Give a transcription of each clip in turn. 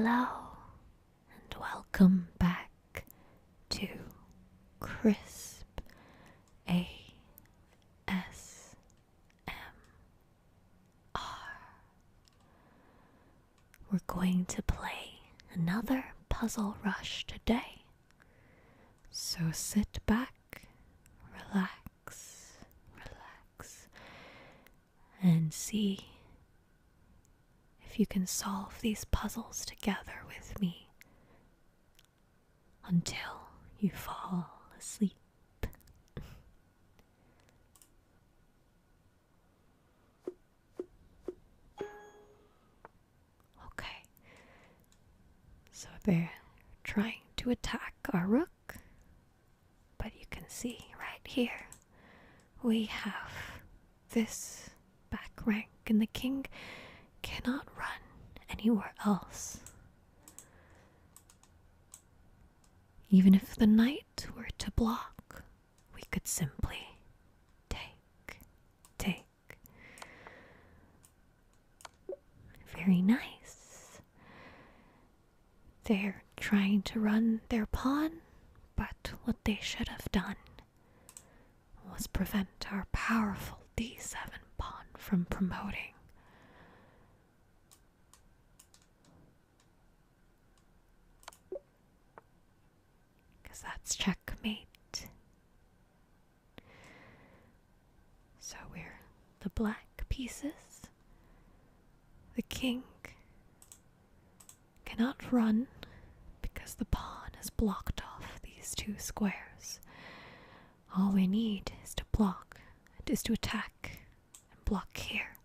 Hello, and welcome back to Crisp ASMR. We're going to play another puzzle rush today. So sit back, relax, and see if you can solve these puzzles together with me until you fall asleep. Okay, so they're trying to attack our rook, but you can see right here we have this back rank, and the king cannot run anywhere else. Even if the knight were to block, we could simply take. Very nice. They're trying to run their pawn, but what they should have done was prevent our powerful d7 pawn from promoting. Because that's checkmate. So we're the black pieces. The king cannot run because the pawn has blocked off these two squares. All we need is to attack and block here.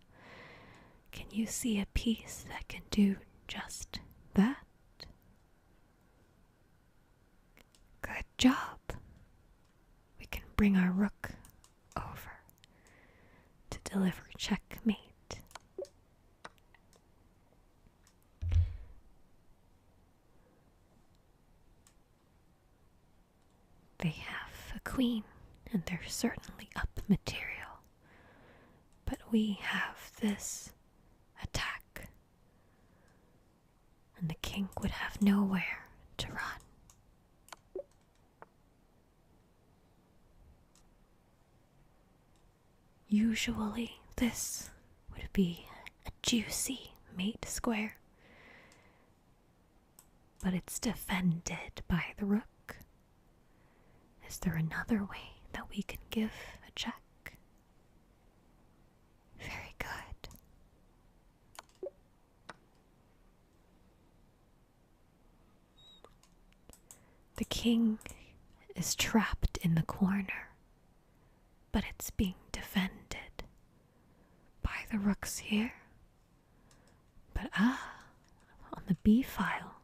Can you see a piece that can do just that? Good job. We can bring our rook over to deliver checkmate. They have a queen, and they're certainly up material. But we have this attack, and the king would have nowhere to run. Usually this would be a juicy mate square, but it's defended by the rook. Is there another way that we can give a check? Very good. The king is trapped in the corner, but it's being defended by the rooks here. But on the B file,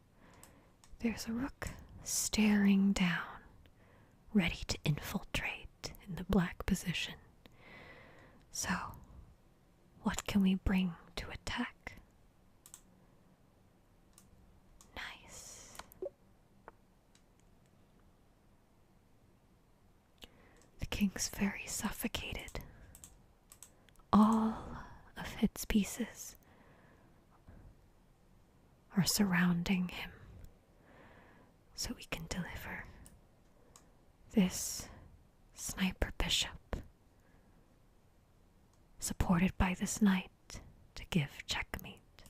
there's a rook staring down, ready to infiltrate in the black position. So, what can we bring to attack? Nice. The king's very suffocated. All of its pieces are surrounding him, so we can deliver this sniper bishop, supported by this knight, to give checkmate.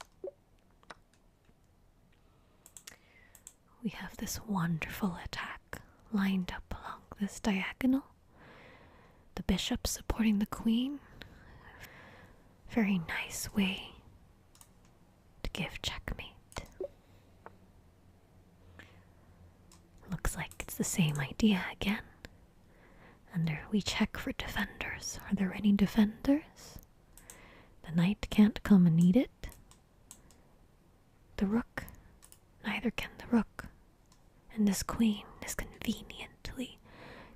We have this wonderful attack lined up along this diagonal. The bishop supporting the queen. Very nice way to give checkmate. Looks like it's the same idea again. And we check for defenders. Are there any defenders? The knight can't come and eat it. The rook, neither can the rook. And this queen is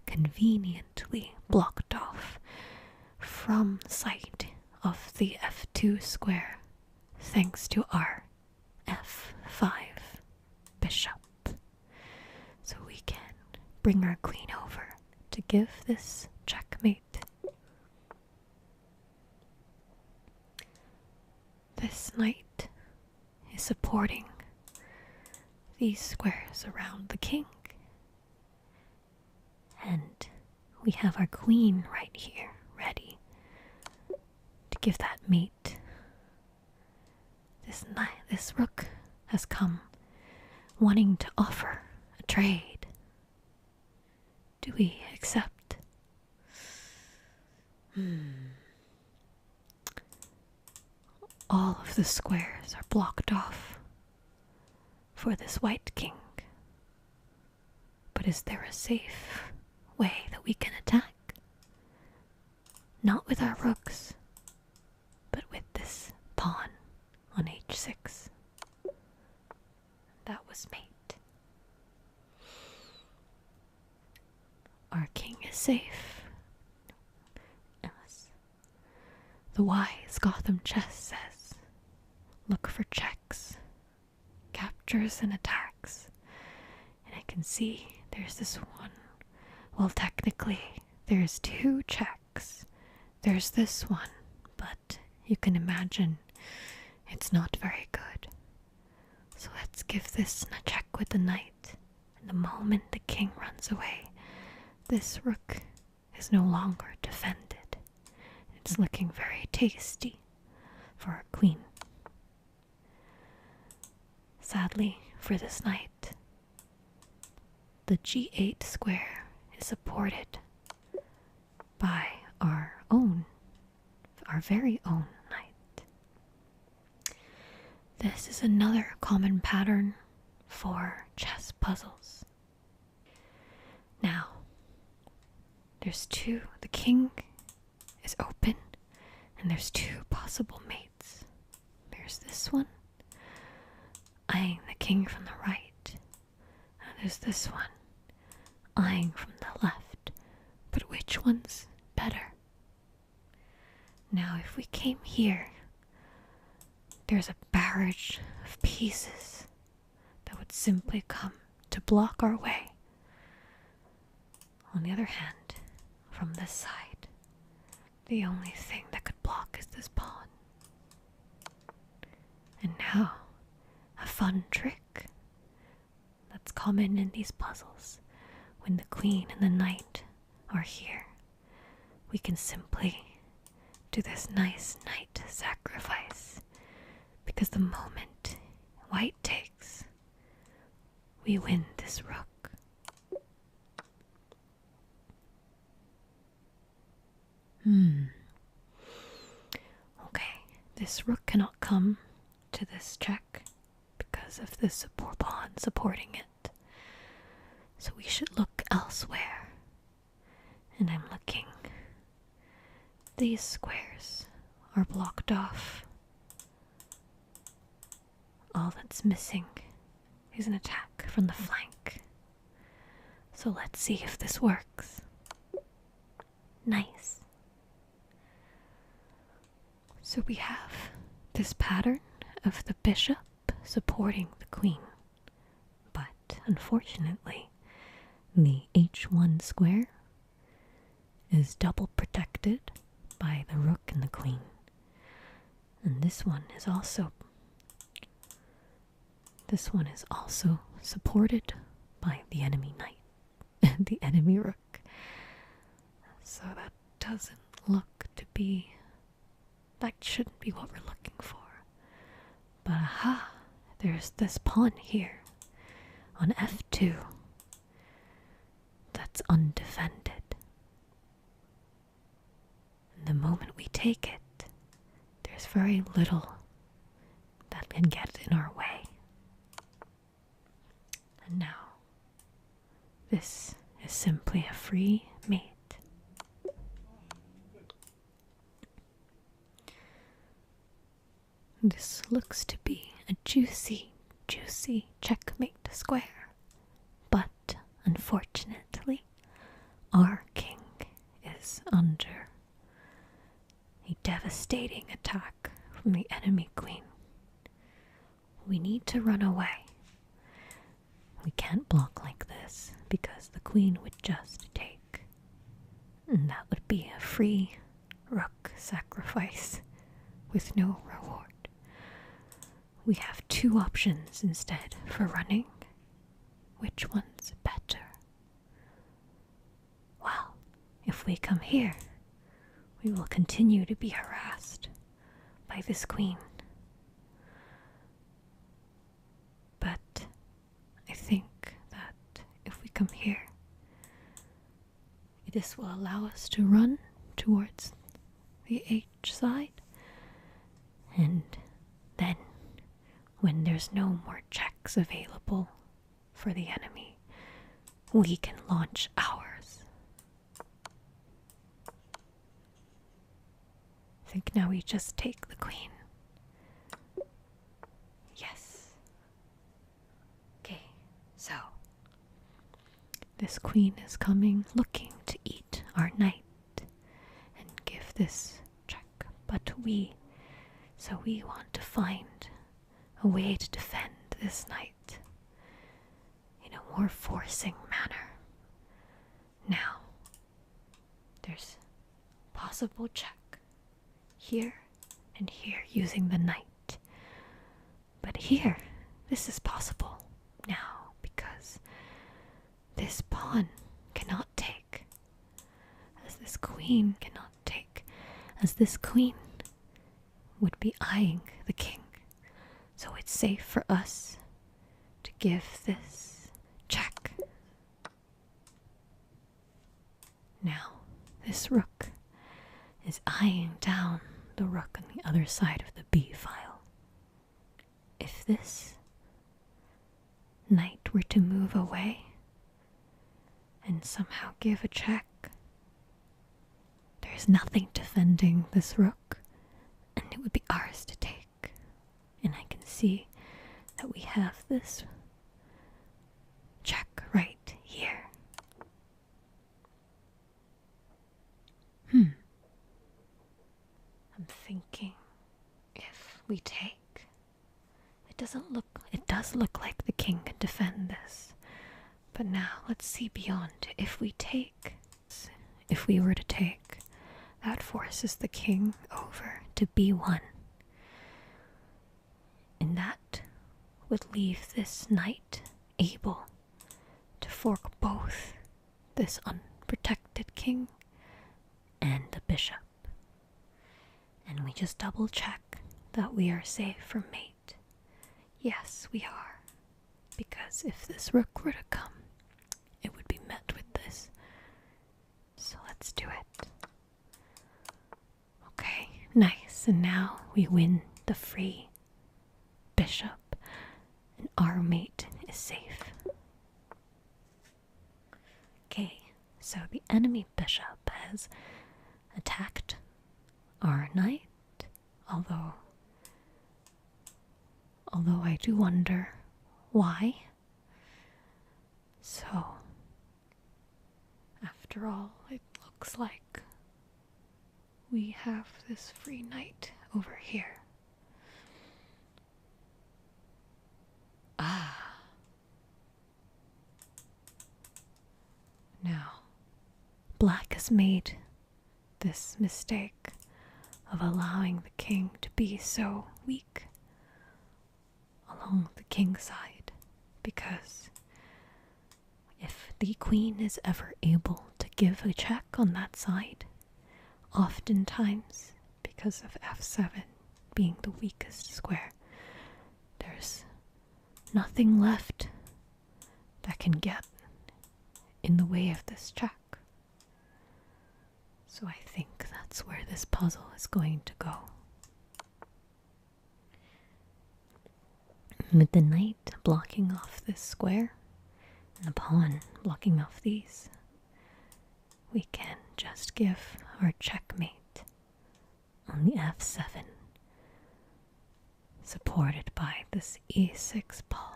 conveniently blocked off from sight of the f2 square, thanks to our f5 bishop. So we can bring our queen over to give this checkmate. This knight is supporting these squares around the king. And we have our queen right here, ready to give that mate. This rook has come wanting to offer a trade. Do we accept? All of the squares are blocked off for this white king. But is there a safe way that we can attack? Not with our rooks, but with this pawn on h6. That was mate. Our king is safe. Yes. The wise Gotham chess says, look for checks, captures and attacks. And I can see there's this one. Well, technically, there's two checks. There's this one, but you can imagine it's not very good. So let's give this a check with the knight. And the moment the king runs away, this rook is no longer defended. It's looking very tasty for our queen. Sadly, for this knight, the g8 square is supported by our very own knight. This is another common pattern for chess puzzles. Now, there's two. The king is open, and there's two possible mates. There's this one, eyeing the king from the right, and there's this one, eyeing from the left. But which one's better? Now, if we came here, there's a barrage of pieces that would simply come to block our way. On the other hand, from this side, the only thing that could block is this pawn. And now, a fun trick that's common in these puzzles. When the queen and the knight are here, we can simply do this nice knight sacrifice, because the moment white takes, we win this rook. Okay, this rook cannot come to this check because of this support pawn supporting it. So we should look elsewhere. And I'm looking. These squares are blocked off. All that's missing is an attack from the flank. So let's see if this works. Nice. So we have this pattern of the bishop supporting the queen. But unfortunately, the h1 square is double protected by the rook and the queen. And this one is also supported by the enemy knight and the enemy rook. So that doesn't look to be, that shouldn't be what we're looking for. But aha, there's this pawn here on f2 that's undefended. And the moment we take it, there's very little that can get in our way. And now, this is simply a free mate. This looks to be a juicy checkmate square. But unfortunately, our king is under a devastating attack from the enemy queen. We need to run away. We can't block like this because the queen would just take. And that would be a free rook sacrifice with no reward. We have two options instead for running. which one's better. Well, if we come here, we will continue to be harassed by this queen. But I think that if we come here, this will allow us to run towards the H side, and then when there's no more checks available for the enemy, we can launch ours. I think now we just take the queen. Yes. Okay, so this queen is coming looking to eat our knight and give this check, but we want to find a way to defend this knight in a more forcing manner. Now, there's possible check here and here using the knight, but here, this is possible now because this pawn cannot take, as this queen cannot take, as this queen would be eyeing the king. So it's safe for us to give this check. Now, this rook is eyeing down the rook on the other side of the B file. If this knight were to move away and somehow give a check, there's nothing defending this rook, and it would be ours to take. And I can see that we have this check right here. I'm thinking if we take, it does look like the king can defend this. But now let's see beyond. If we were to take, that forces the king over to B1. And that would leave this knight able to fork both this unprotected king and the bishop. And we just double check that we are safe from mate. Yes, we are. Because if this rook were to come, it would be met with this. So let's do it. Okay, nice. And now we win the free bishop, and our mate is safe. Okay, so the enemy bishop has attacked our knight, although I do wonder why. So, after all, it looks like we have this free knight over here. Now, black has made this mistake of allowing the king to be so weak along the king's side, because if the queen is ever able to give a check on that side, oftentimes, because of f7 being the weakest square, there's nothing left that can get in the way of this check. So I think that's where this puzzle is going to go. With the knight blocking off this square and the pawn blocking off these, we can just give our checkmate on the f7, supported by this e6 pawn.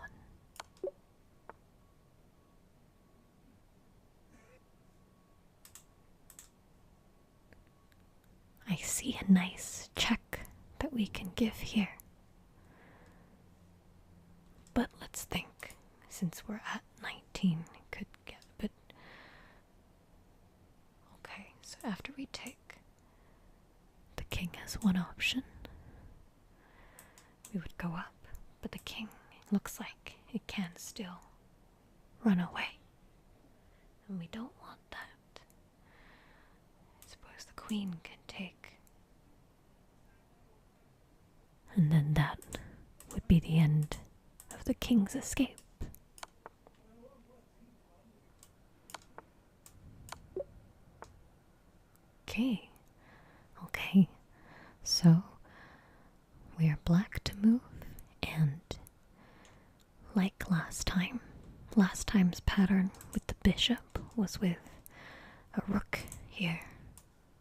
I see a nice check that we can give here. But let's think, since we're at 19, it could get a bit... Okay, so after we take, the king has one option. We would go up, but the king looks like it can still run away. And we don't want that. I suppose the queen can take. And then that would be the end of the king's escape. Okay, so we are black to move, and like last time's pattern with the bishop was with a rook here,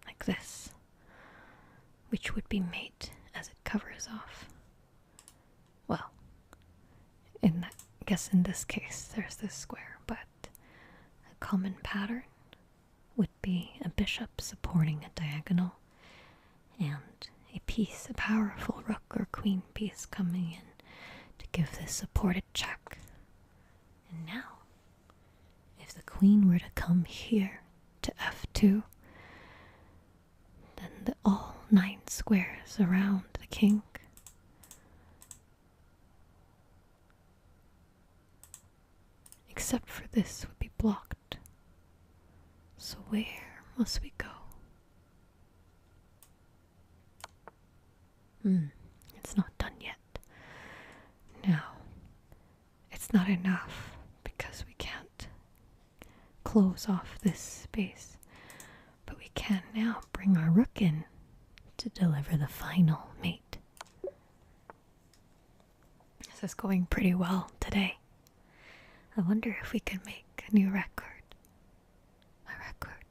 like this, which would be mate as it covers off. Well, I guess in this case there's this square, but a common pattern would be a bishop supporting a diagonal and a powerful rook or queen piece coming in to give this supported check. And now, if the queen were to come here to f2, then all 9 squares around the king except for this would be blocked. So where must we go? It's not done yet. Now, it's not enough because we can't close off this space, but we can now bring our rook in to deliver the final mate. This is going pretty well today. I wonder if we can make a new record. A record.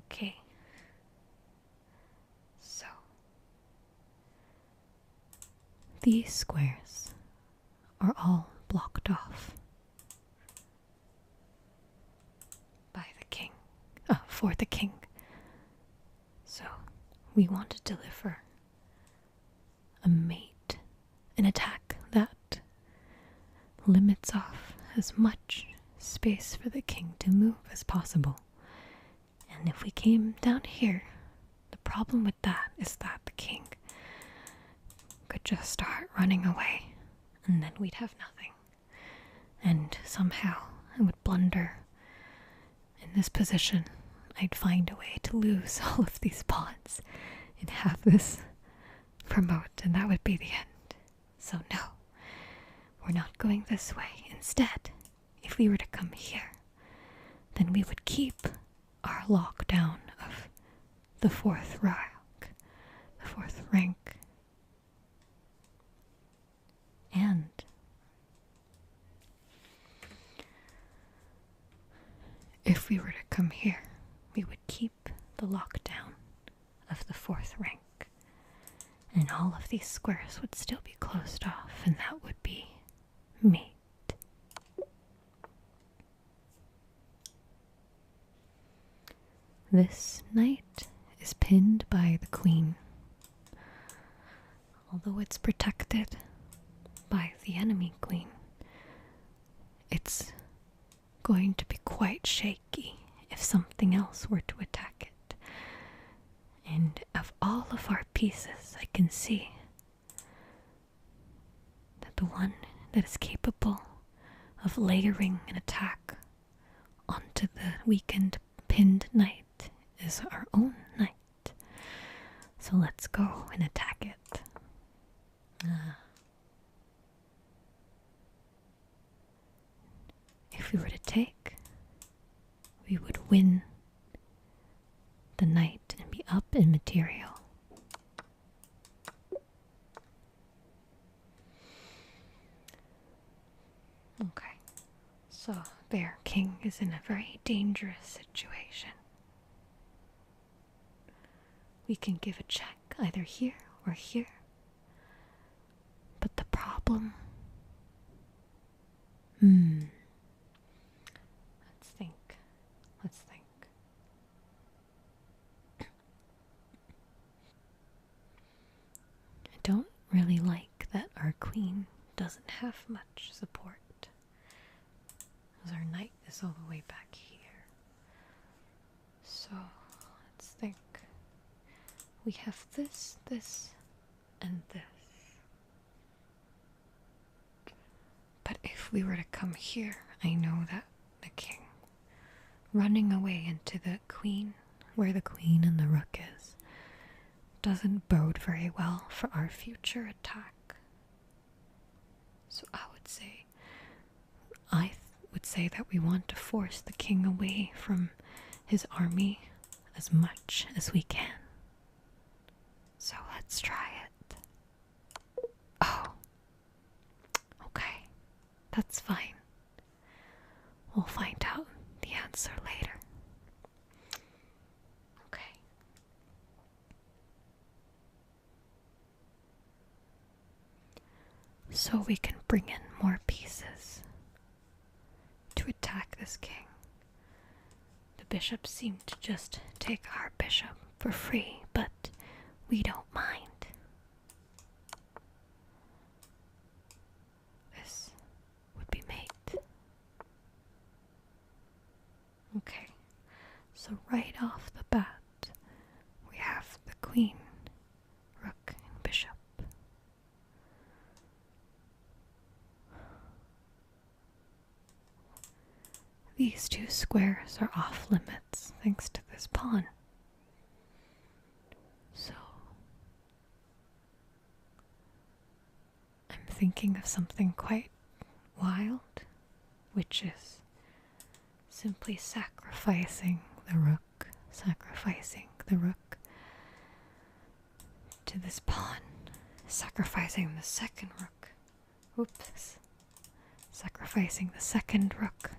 Okay. So, these squares are all blocked off by the king, for the king. So we want to deliver a mate, an attack that limits off as much space for the king to move as possible. And if we came down here, the problem with that is that the king could just start running away, and then we'd have nothing. And somehow I would blunder in this position. I'd find a way to lose all of these pawns and have this promote, and that would be the end. So no, we're not going this way. Instead, if we were to come here, then we would keep our lockdown of the 4th rank. And if we were to come here, we would keep the lockdown of the 4th rank. And all of these squares would still be closed off, and that would be mate. This knight is pinned by the queen. Although it's protected by the enemy queen, it's going to be quite shaky if something else were to attack it. And of all of our pieces, I can see that the one that is capable of layering an attack onto the weakened pinned knight is our own knight. So let's go and attack it. If we were to take, we would win the knight and be up in material. Okay, so their king is in a very dangerous situation. We can give a check either here or here. But the problem... Let's think. I don't really like that our queen doesn't have much support, as our knight is all the way back here. So, let's think. We have this, and this. But if if we were to come here, I know that the king running away into the queen, where the queen and the rook is, doesn't bode very well for our future attack. So I would say that we want to force the king away from his army as much as we can. So let's try it. Oh, okay, that's fine. We'll find out the answer later. Okay. So we can bring in more pieces to attack this king. The bishops seem to just take our bishop for free, but we don't mind. This would be mate. Okay, so right off the bat, we have the queen, rook, and bishop. These two squares are off limits thanks to this pawn. So I'm thinking of something quite wild, which is simply sacrificing the rook to this pawn, sacrificing the second rook. Oops. Sacrificing the second rook,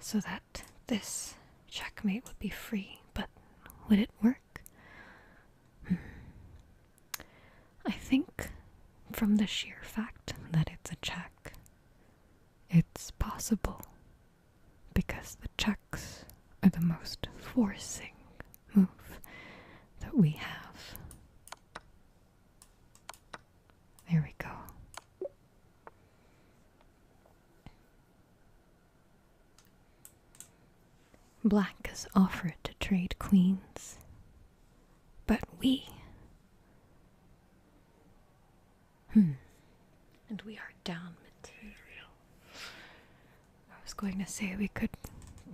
so that this checkmate would be free. But would it work? I think from the sheer fact that it's a check, it's possible, because the checks are the most forcing move that we have. There we go. Black has offered to trade queens, but and we are down material. I was going to say we could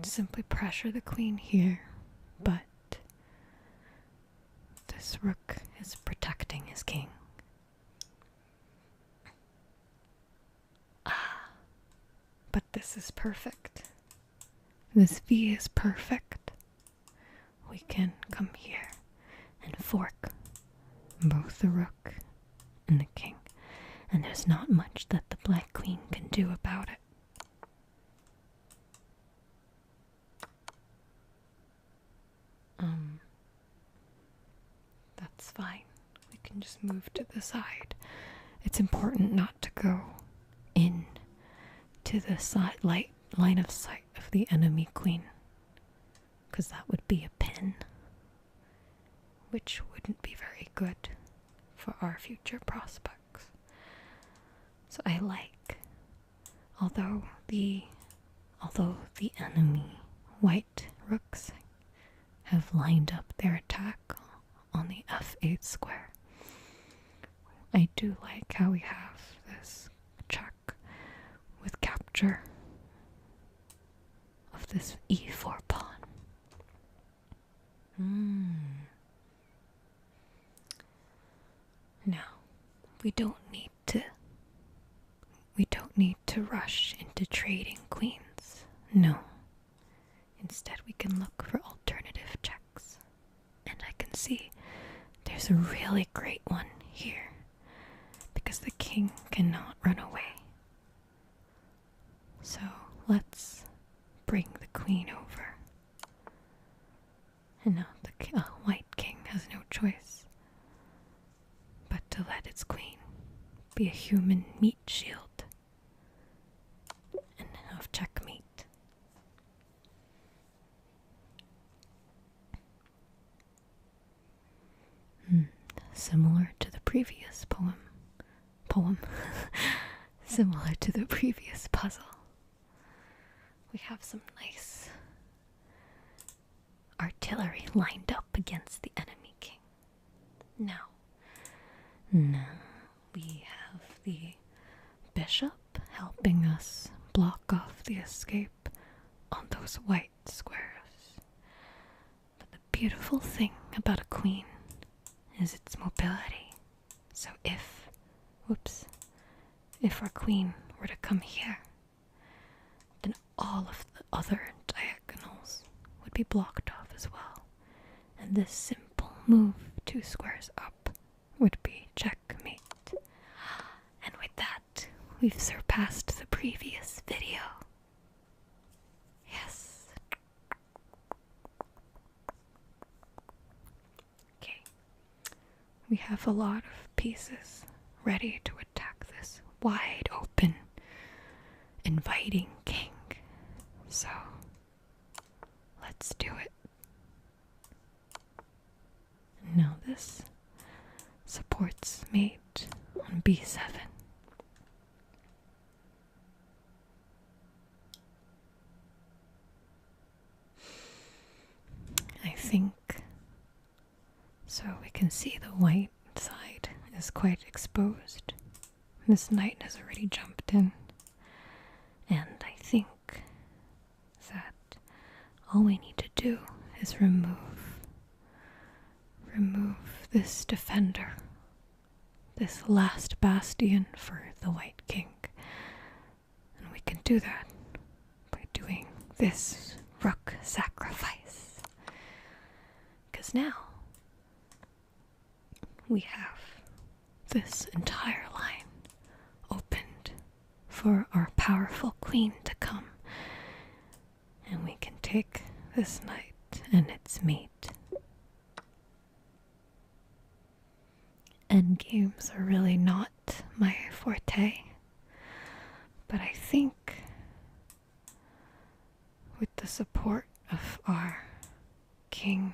simply pressure the queen here, but this rook is protecting his king. But this is perfect. This V is perfect. We can come here and fork both the rook and the king, and there's not much that the black queen can do about it. That's fine. We can just move to the side. It's important not to go in to the line of sight of the enemy queen, because that would be a pin, which wouldn't be very good for our future prospects. So I like, although the enemy white rooks have lined up their attack on the f8 square, I do like how we have this check with capture of this e4 pawn. Now, we don't need to rush into trading queens. No. Instead, we can look for alternative checks. And I can see there's a really great one here, because the king cannot run away. So let's bring the queen over. And now the white king has no choice but to let its queen be a human meat shield and have checkmate. Similar to the previous poem. Similar to the previous puzzle. We have some nice artillery lined up against the enemy king. Now we have the bishop helping us block off the escape on those white squares. But the beautiful thing about a queen is its mobility. So if our queen were to come here, then all of the other diagonals would be blocked off as well. And this simple move 2 squares up would be checkmate. And with that, we've surpassed the previous video. Yes. Okay. We have a lot of pieces ready to attack this wide open, inviting king. So, let's do it. Now this supports mate on b7. I think so we can see the white side is quite exposed. This knight has already jumped in, and I think that all we need to do is remove this defender, this last bastion for the white king. And we can do that by doing this rook sacrifice. Because now we have this entire line opened for our powerful queen to come. And we can take this knight and its mate. Endgames are really not my forte, but I think with the support of our king,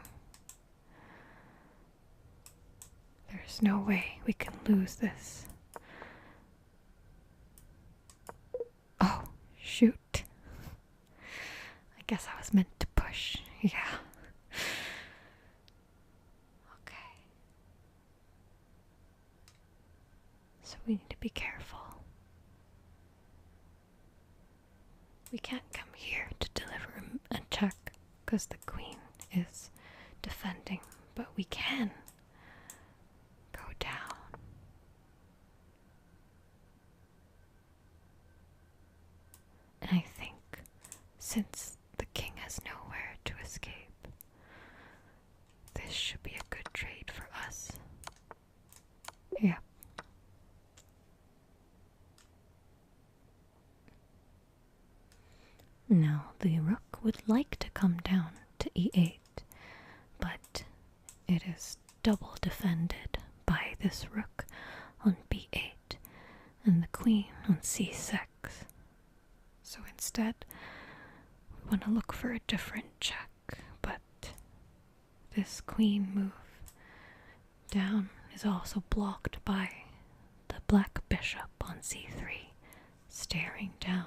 there's no way we can lose this. Oh, shoot. I guess I was meant to push, yeah. Okay. So we need to be careful. We can't come here to deliver a check because the queen is defending, but we can go down. And I think since the king has nowhere to escape, this should be a good trade for us. Yeah. Now the rook would like to come down to e8, but it is double defended by this rook on b8 and the queen on c6. So instead, we want to look for a different check, but this queen move down is also blocked by the black bishop on c3, staring down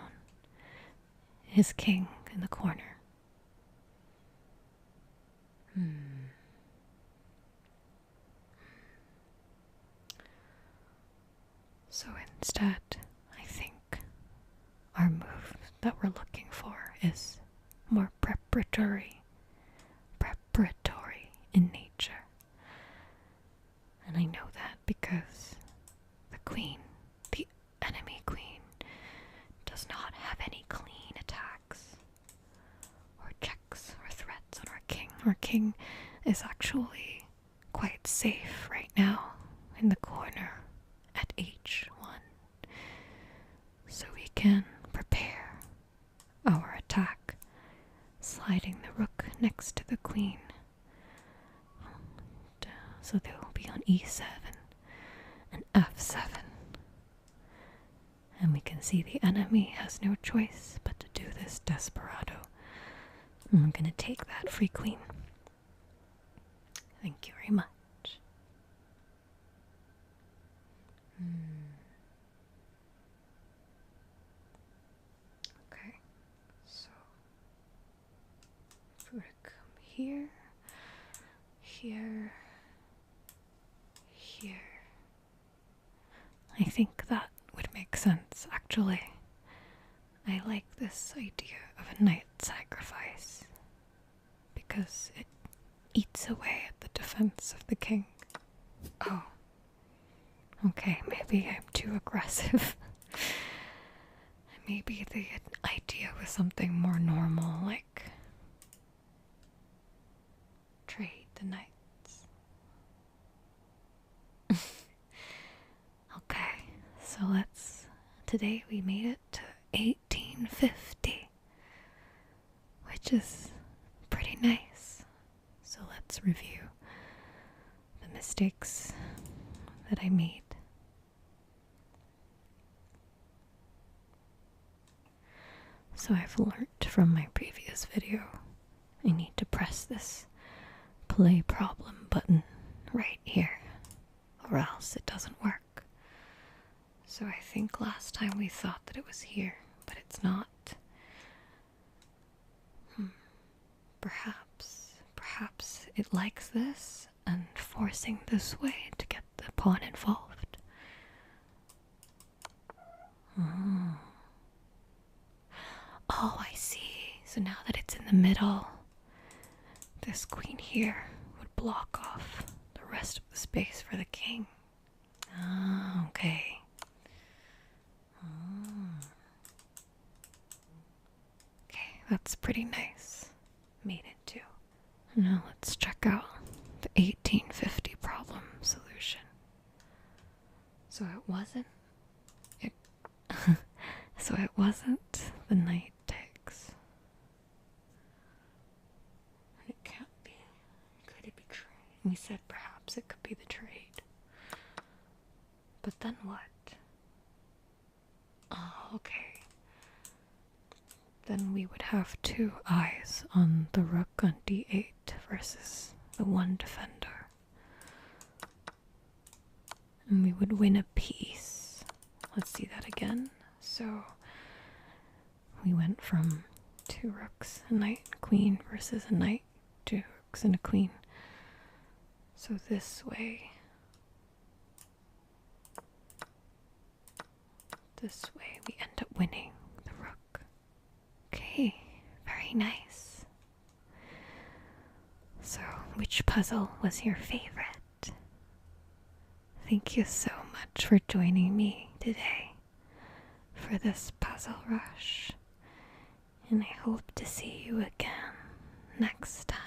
his king in the corner. So instead, I think our move that we're looking for is more preparatory in nature. And I know that because the queen, the enemy queen, does not have any clean attacks or checks or threats on our king. Our king is actually quite safe right now in the corner at h1. So we can prepare our attack, sliding the rook next to the queen. So they will be on e7 and f7. And we can see the enemy has no choice but to do this desperado. And I'm going to take that free queen. Thank you very much. Okay, so if we were to come here, here, I think that would make sense, actually. I like this idea of a knight sacrifice because it eats away at the defense of the king. Oh. Okay, maybe I'm too aggressive. Maybe the idea was something more normal, like trade the knights. Okay, so today we made it to 1850, which is pretty nice. So let's review the mistakes that I made. So I've learnt from my previous video, I need to press this play problem button right here, or else it doesn't work. So I think last time we thought that it was here, but it's not. Perhaps it likes this and forcing this way to get the pawn involved. Oh, I see. So now that it's in the middle, this queen here would block off the rest of the space for the king. Ah, okay. Okay, that's pretty nice. Made it too. Now let's check out the 1850 problem solution. So it wasn't the knight takes. It can't be. Could it be trade? We said perhaps it could be the trade. But then what? Oh, okay. Then we would have two eyes on the rook on d8 versus the one defender. And we would win a piece. Let's see that again. So we went from two rooks, a knight, and queen versus a knight, two rooks, and a queen. So this way we end up winning the rook. Okay, very nice. So, which puzzle was your favorite? Thank you so much for joining me today for this puzzle rush, and I hope to see you again next time.